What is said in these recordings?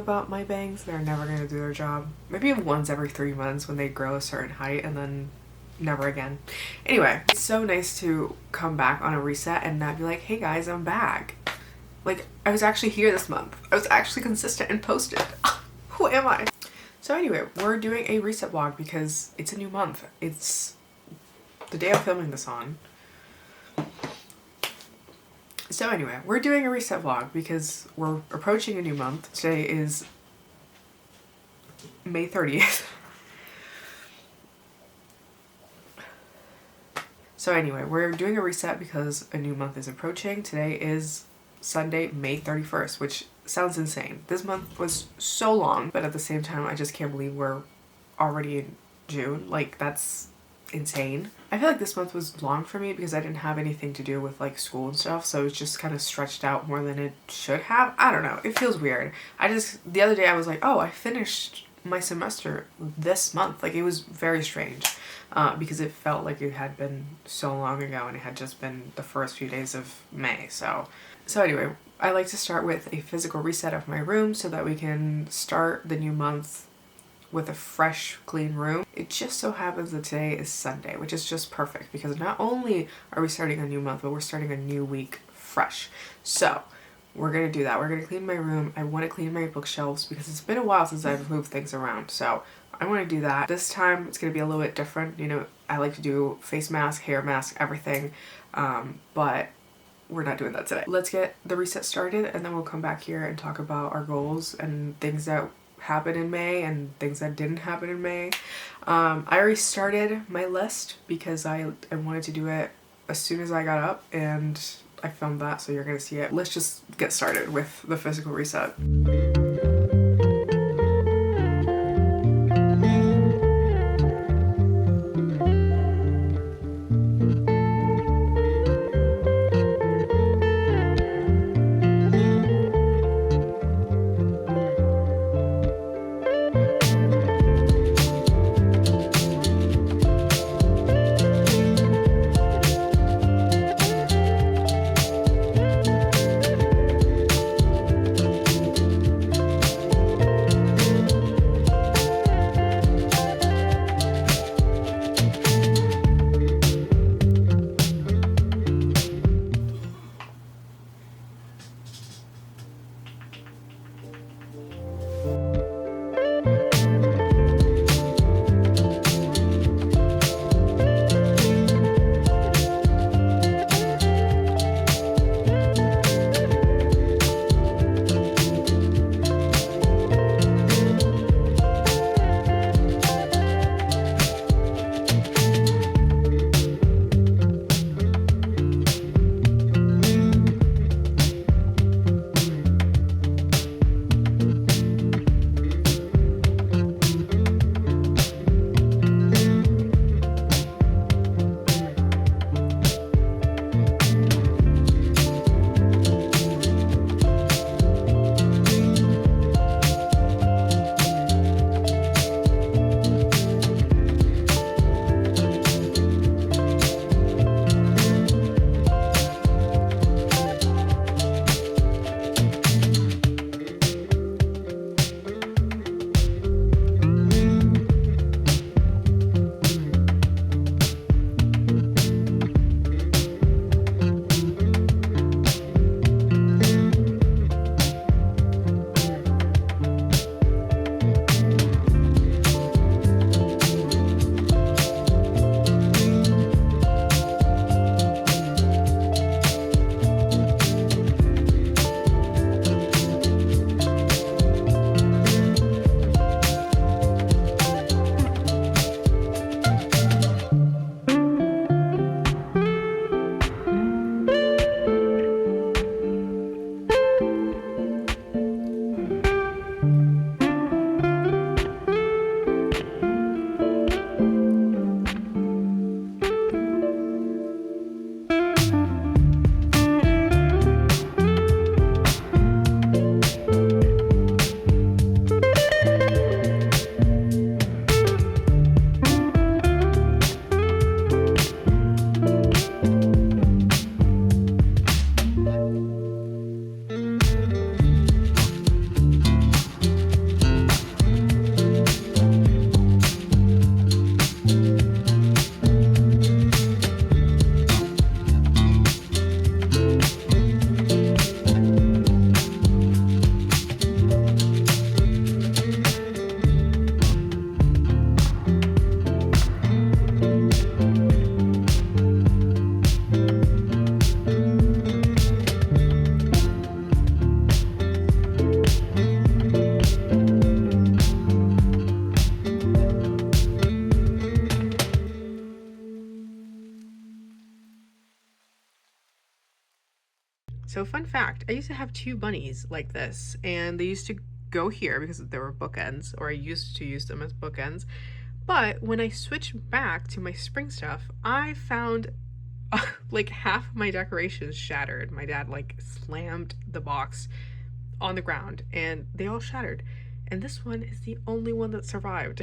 about my bangs. They're never going to do their job. Maybe once every 3 months when they grow a certain height, and then never again. Anyway, it's so nice to come back on a reset and not be like, hey guys, I'm back. Like, I was actually here this month. I was actually consistent and posted. Who am I? So anyway, we're doing a reset vlog because it's a new month. It's the day I'm filming this on. So anyway, we're doing a reset vlog because we're approaching a new month. Today is May 30th. So anyway, we're doing a reset because a new month is approaching. Today is Sunday, May 31st, which sounds insane. This month was so long, but at the same time, I just can't believe we're already in June. Like, that's insane. I feel like this month was long for me because I didn't have anything to do with like school and stuff, so it's just kind of stretched out more than it should have. I don't know, it feels weird. The other day I was like, oh, I finished my semester this month. Like, it was very strange because it felt like it had been so long ago and it had just been the first few days of May. So anyway, I like to start with a physical reset of my room so that we can start the new month with a fresh, clean room. It just so happens that today is Sunday, which is just perfect because not only are we starting a new month, but we're starting a new week fresh. So we're gonna do that. We're gonna clean my room. I want to clean my bookshelves because it's been a while since I've moved things around. So I want to do that. This time it's gonna be a little bit different. You know, I like to do face mask, hair mask, everything, but we're not doing that today. Let's get the reset started and then we'll come back here and talk about our goals and things that happened in May and things that didn't happen in May. I already started my list because I wanted to do it as soon as I got up, and I filmed that, so you're gonna see it. Let's just get started with the physical reset. So fun fact, I used to have two bunnies like this, and they used to go here because there were bookends, or I used to use them as bookends. But when I switched back to my spring stuff, I found like half of my decorations shattered. My dad like slammed the box on the ground and they all shattered. And this one is the only one that survived.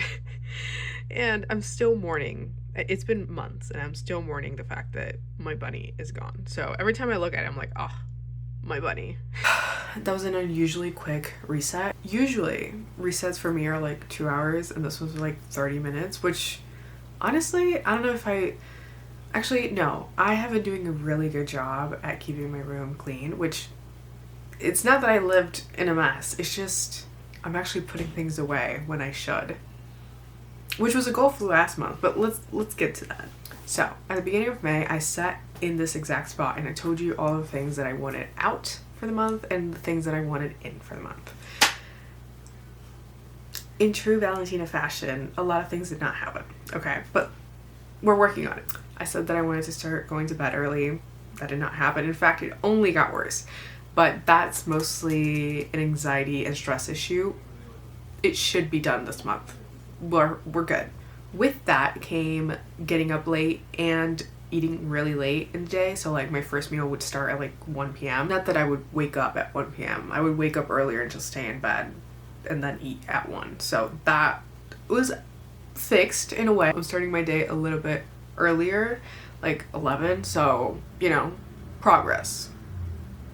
And I'm still mourning. It's been months and I'm still mourning the fact that my bunny is gone. So every time I look at it, I'm like, oh, my bunny. That was an unusually quick reset. Usually resets for me are like 2 hours and this was like 30 minutes, which honestly, I don't know if actually, no, I have been doing a really good job at keeping my room clean, which it's not that I lived in a mess. It's just I'm actually putting things away when I should, which was a goal for last month, but let's get to that. So at the beginning of May, I sat in this exact spot and I told you all the things that I wanted out for the month and the things that I wanted in for the month. In true Valentina fashion, a lot of things did not happen, okay? But we're working on it. I said that I wanted to start going to bed early. That did not happen. In fact, it only got worse. But that's mostly an anxiety and stress issue. It should be done this month. We're good. With that came getting up late and eating really late in the day. So like my first meal would start at like 1 p.m. Not that I would wake up at 1 p.m. I would wake up earlier and just stay in bed and then eat at 1. So that was fixed in a way. I'm starting my day a little bit earlier, like 11. So, you know, progress.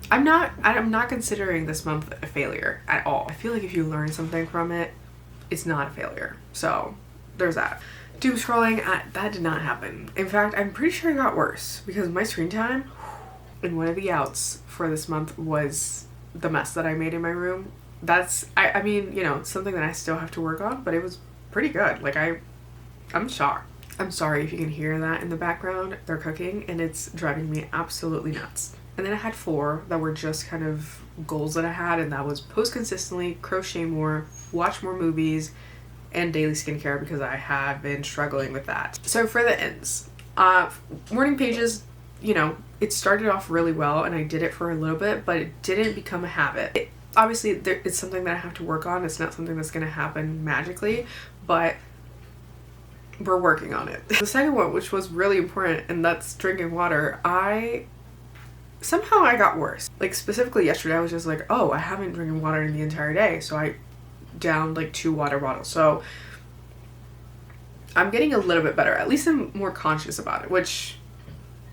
I'm not considering this month a failure at all. I feel like if you learn something from it, it's not a failure. So there's that. Doom scrolling, that did not happen. In fact, I'm pretty sure it got worse because my screen time in one of the outs for this month was the mess that I made in my room. That's, I mean, you know, something that I still have to work on, but it was pretty good. Like I'm shocked. I'm sorry if you can hear that in the background. They're cooking and it's driving me absolutely nuts. And then I had 4 that were just kind of goals that I had, and that was post consistently, crochet more, watch more movies, and daily skincare because I have been struggling with that. So for the ends, morning pages, you know, it started off really well and I did it for a little bit, but it didn't become a habit. Obviously, it's something that I have to work on. It's not something that's going to happen magically, but we're working on it. The second one, which was really important, and that's drinking water, somehow I got worse. Like specifically yesterday, I was just like, oh, I haven't drinking water in the entire day. So I downed like 2 water bottles. So I'm getting a little bit better. At least I'm more conscious about it, which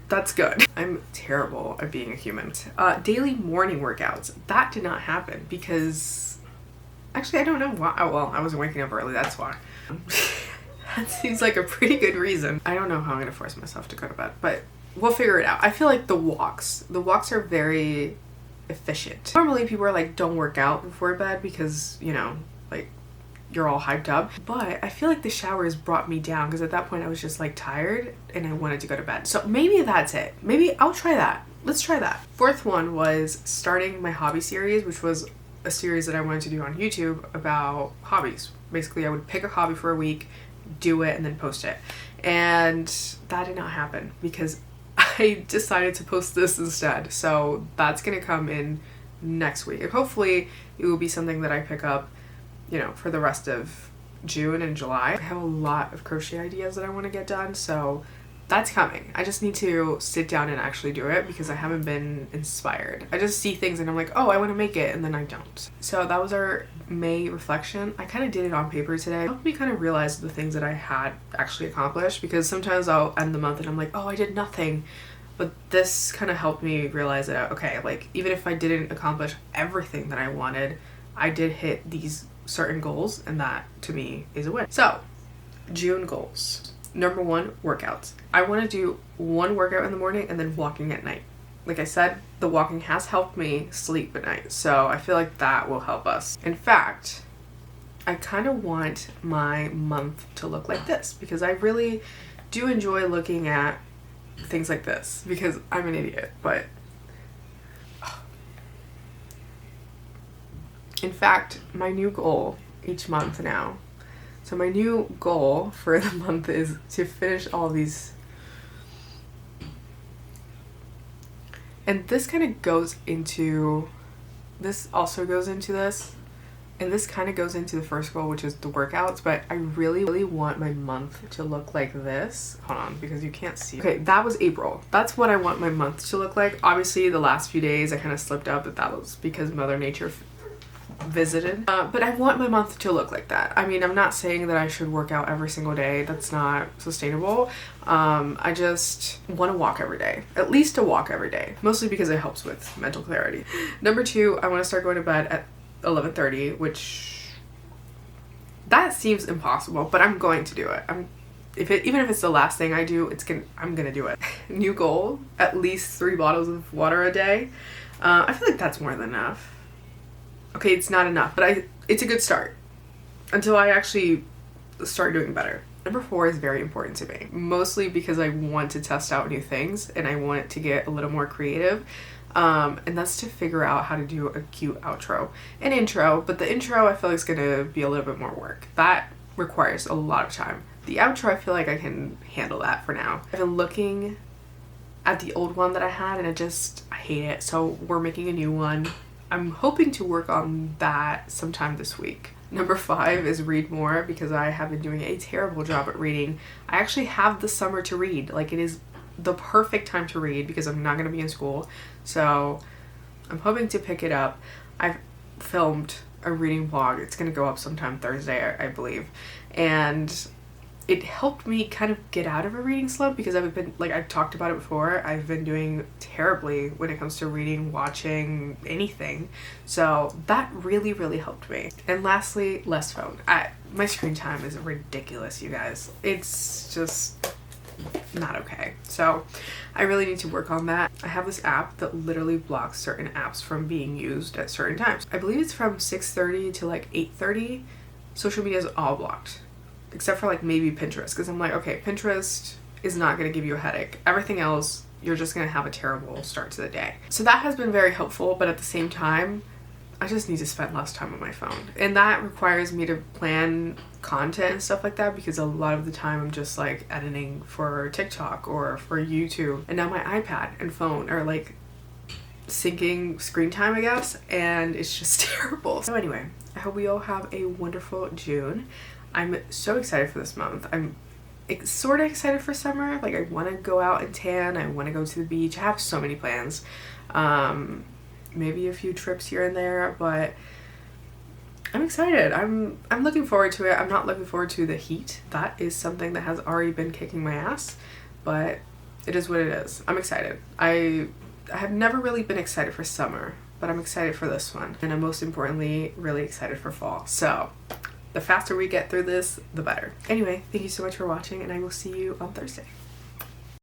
that's good. I'm terrible at being a human. Daily morning workouts, that did not happen because actually I don't know why. Oh, well, I wasn't waking up early. That's why. That seems like a pretty good reason. I don't know how I'm gonna force myself to go to bed, but we'll figure it out. I feel like the walks are very efficient. Normally people are like, don't work out before bed because, you know, like you're all hyped up. But I feel like the showers brought me down because at that point I was just like tired and I wanted to go to bed. So maybe that's it. Maybe I'll try that. Let's try that. Fourth one was starting my hobby series, which was a series that I wanted to do on YouTube about hobbies. Basically, I would pick a hobby for a week, do it, and then post it. And that did not happen because I decided to post this instead. So that's gonna come in next week. And hopefully it will be something that I pick up, you know, for the rest of June and July. I have a lot of crochet ideas that I want to get done, so that's coming. I just need to sit down and actually do it because I haven't been inspired. I just see things and I'm like, oh, I want to make it, and then I don't. So that was our May reflection. I kind of did it on paper today. It helped me kind of realize the things that I had actually accomplished, because sometimes I'll end the month and I'm like, oh, I did nothing. But this kind of helped me realize that, okay, like even if I didn't accomplish everything that I wanted, I did hit these certain goals, and that to me is a win. So June goals. Number 1, workouts. I want to do 1 workout in the morning and then walking at night. Like I said, the walking has helped me sleep at night, so I feel like that will help us. In fact, I kind of want my month to look like this because I really do enjoy looking at things like this because I'm an idiot, but in fact, my new goal each month now. So my new goal for the month is to finish all these And this kind of goes into, this also goes into this. And this kind of goes into the first goal, which is the workouts, but I really, really want my month to look like this. Hold on, because you can't see. Okay, that was April. That's what I want my month to look like. Obviously, the last few days I kind of slipped up, but that was because Mother Nature visited. But I want my month to look like that. I mean, I'm not saying that I should work out every single day. That's not sustainable. I just want to walk every day. At least a walk every day. Mostly because it helps with mental clarity. Number 2, I want to start going to bed at 11:30, which that seems impossible, but I'm going to do it. Even if it's the last thing I do, I'm gonna do it. New goal: at least 3 bottles of water a day. I feel like that's more than enough. Okay, it's not enough, but it's a good start until I actually start doing better. Number 4 is very important to me, mostly because I want to test out new things and I want it to get a little more creative. And that's to figure out how to do a cute outro and intro, but the intro I feel like is gonna be a little bit more work. That requires a lot of time. The outro, I feel like I can handle that for now. I've been looking at the old one that I had and I hate it. So we're making a new one. I'm hoping to work on that sometime this week. Number 5 is read more, because I have been doing a terrible job at reading. I actually have the summer to read. Like, it is the perfect time to read because I'm not going to be in school. So I'm hoping to pick it up. I've filmed a reading vlog. It's going to go up sometime Thursday, I believe. And it helped me kind of get out of a reading slump because I've talked about it before. I've been doing terribly when it comes to reading, watching, anything. So that really, really helped me. And lastly, less phone. My screen time is ridiculous, you guys. It's just not okay. So I really need to work on that. I have this app that literally blocks certain apps from being used at certain times. I believe it's from 6:30 to like 8:30. Social media is all blocked, except for like maybe Pinterest, because I'm like, okay, Pinterest is not going to give you a headache. Everything else, you're just going to have a terrible start to the day. So that has been very helpful, but at the same time, I just need to spend less time on my phone. And that requires me to plan content and stuff like that, because a lot of the time I'm just like editing for TikTok or for YouTube. And now my iPad and phone are like syncing screen time, I guess, and it's just terrible. So anyway, I hope we all have a wonderful June. I'm so excited for this month. I'm sort of excited for summer. Like, I want to go out and tan. I want to go to the beach. I have so many plans. Maybe a few trips here and there, but I'm excited. I'm looking forward to it. I'm not looking forward to the heat. That is something that has already been kicking my ass, but it is what it is. I'm excited. I have never really been excited for summer, but I'm excited for this one. And I'm most importantly really excited for fall. So the faster we get through this, the better. Anyway, thank you so much for watching, and I will see you on Thursday.